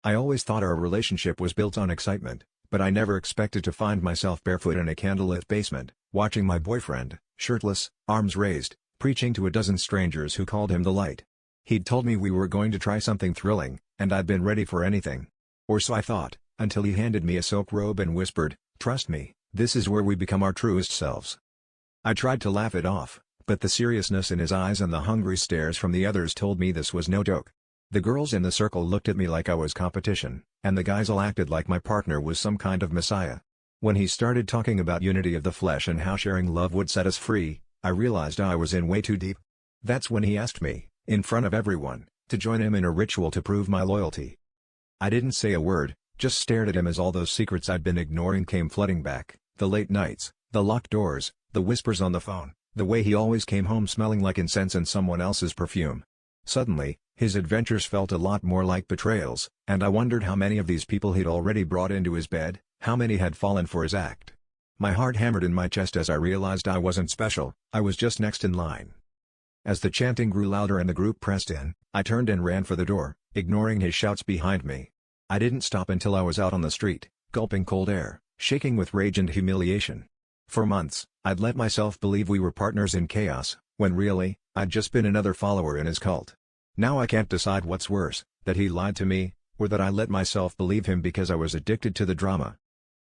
I always thought our relationship was built on excitement, but I never expected to find myself barefoot in a candlelit basement, watching my boyfriend, shirtless, arms raised, preaching to a dozen strangers who called him the light. He'd told me we were going to try something thrilling, and I'd been ready for anything. Or so I thought, until he handed me a silk robe and whispered, "Trust me, this is where we become our truest selves." I tried to laugh it off, but the seriousness in his eyes and the hungry stares from the others told me this was no joke. The girls in the circle looked at me like I was competition, and the guys all acted like my partner was some kind of messiah. When he started talking about unity of the flesh and how sharing love would set us free, I realized I was in way too deep. That's when he asked me, in front of everyone, to join him in a ritual to prove my loyalty. I didn't say a word, just stared at him as all those secrets I'd been ignoring came flooding back, the late nights, the locked doors, the whispers on the phone, the way he always came home smelling like incense and someone else's perfume. Suddenly, his adventures felt a lot more like betrayals, and I wondered how many of these people he'd already brought into his bed, how many had fallen for his act. My heart hammered in my chest as I realized I wasn't special, I was just next in line. As the chanting grew louder and the group pressed in, I turned and ran for the door, ignoring his shouts behind me. I didn't stop until I was out on the street, gulping cold air, shaking with rage and humiliation. For months, I'd let myself believe we were partners in chaos, when really, I'd just been another follower in his cult. Now I can't decide what's worse, that he lied to me, or that I let myself believe him because I was addicted to the drama.